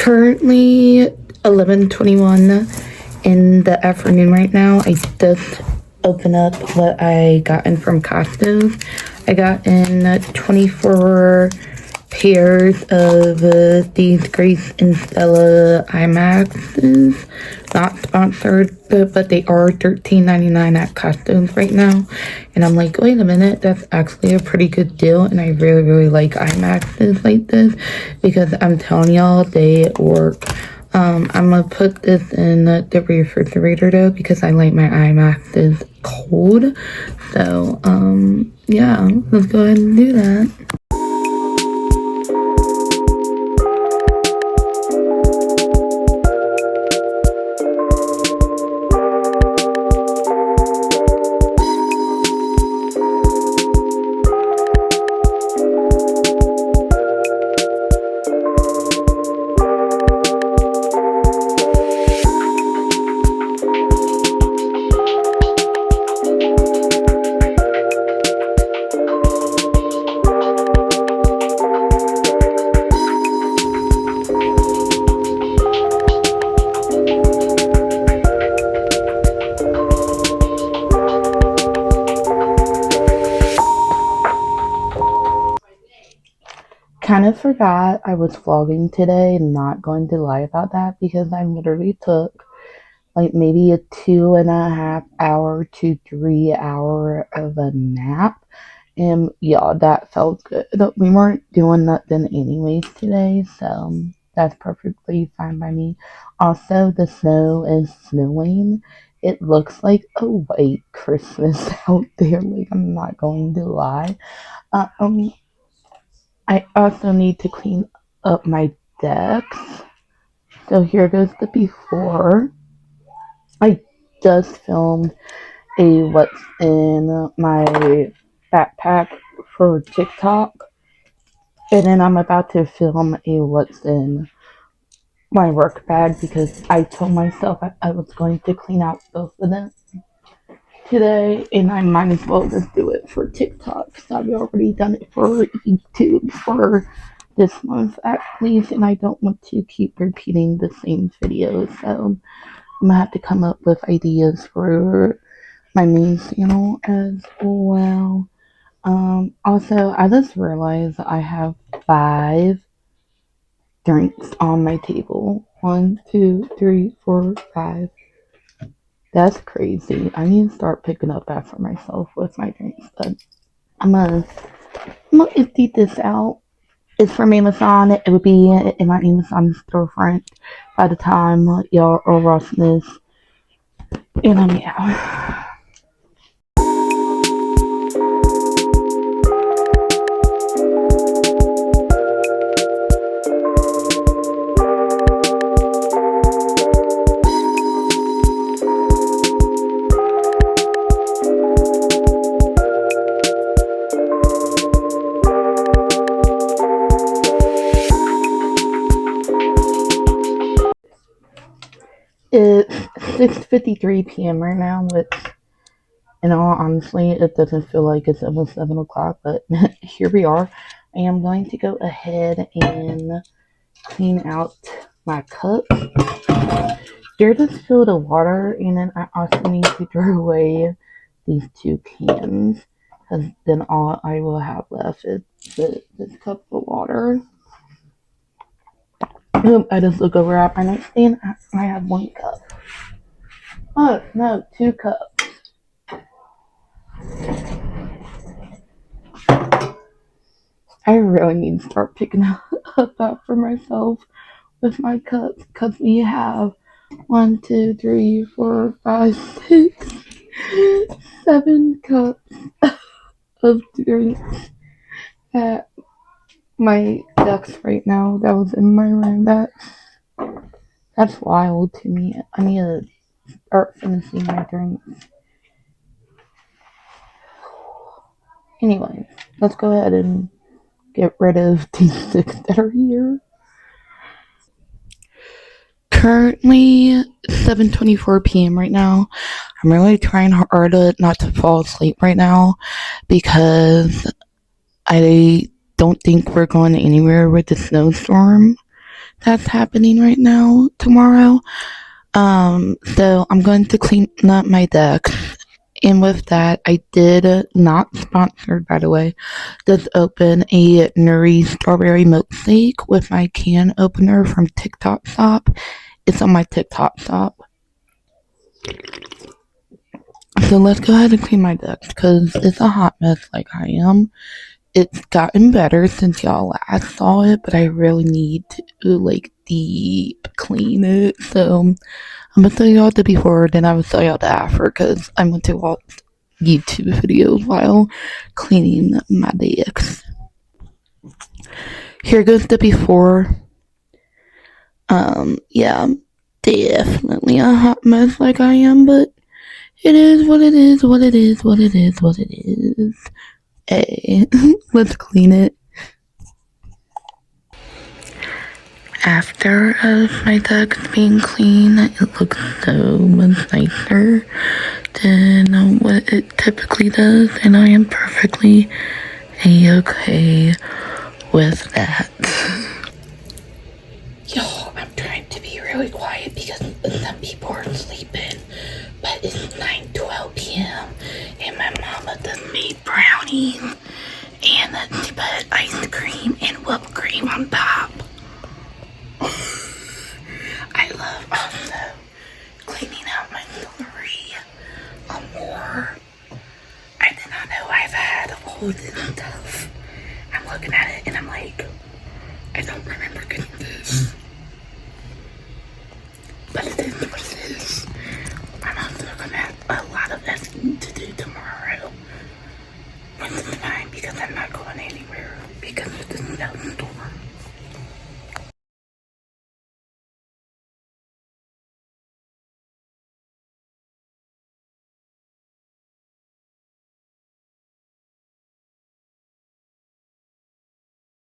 Currently 11:21 in the afternoon right now. I just opened up what I got in from Costco. I got in 24 pairs of these Grace and Stella IMAXs. Not sponsored, but they are $13.99 at Costco's right now. And I'm like, wait a minute, that's actually a pretty good deal. And I really, really like IMAXs like this because I'm telling y'all, they work. I'm gonna put this in the refrigerator though because I like my IMAXs cold. So, yeah, let's go ahead and do that. Kind of forgot I was vlogging today, not going to lie about that because I literally took like maybe a 2.5 hour to 3 hour of a nap, and yeah, that felt good. We weren't doing nothing anyways today, so that's perfectly fine by me. Also, the snow is snowing. It looks like a white Christmas out there, like I'm not going to lie. Um I also need to clean up my decks. So here goes the before. I just filmed a what's in my backpack for TikTok. And then I'm about to film a what's in my work bag because I told myself I was going to clean out both of them today, and I might as well just do it for TikTok because I've already done it for YouTube for this month at least, and I don't want to keep repeating the same videos. So I'm gonna have to come up with ideas for my main channel as well. Also, I just realized I have 5 drinks on my table. 1, 2, 3, 4, 5. That's crazy. I need to start picking up after myself with my drinks. But I'm gonna empty this out. It's from Amazon. It would be in my Amazon storefront by the time y'all are watching this. And yeah. It's 6:53 p.m. right now, which, in all honesty, it doesn't feel like it's almost 7 o'clock, but here we are. I am going to go ahead and clean out my cups. They're just filled with water, and then I also need to throw away these 2 cans, because then all I will have left is this cup of water. I just look over at my nightstand. I have 1 cup. Oh, no, 2 cups. I really need to start picking up after myself with my cups because we have 1, 2, 3, 4, 5, 6, 7 cups of drinks at my desk right now. That was in my room. That's wild to me. I need to start finishing my drinks. Anyways, let's go ahead and get rid of these 6 that are here. Currently 7:24 p.m. right now. I'm really trying hard not to fall asleep right now because I don't think we're going anywhere with the snowstorm. that's happening right now tomorrow. So I'm going to clean up my deck. And with that, I did, not sponsored by the way, just open a Nuri strawberry milkshake with my can opener from TikTok Shop. It's on my TikTok Shop. So let's go ahead and clean my deck because it's a hot mess like I am. It's gotten better since y'all last saw it, but I really need to like deep clean it. So I'm gonna tell y'all the before, then I will tell y'all the after because I'm going to watch YouTube videos while cleaning my decks. Here goes the before. Yeah, definitely a hot mess like I am, but it is what it is, what it is, what it is, what it is. Hey, let's clean it. After my deck's being clean, it looks so much nicer than what it typically does, and I am perfectly okay with that. Yo, I'm trying to be really quiet because some people are sleeping, but it's 9:12 p.m. and my mama done made brownies and she put ice cream and whipped cream on top. I love also cleaning out my jewelry more. I did not know I've had all this stuff. I'm looking at it and I'm like, I don't remember getting this. But it is what it is. I'm also gonna have a lot of editing to do tomorrow. Which is fine because I'm not going anywhere because of the snowstorm.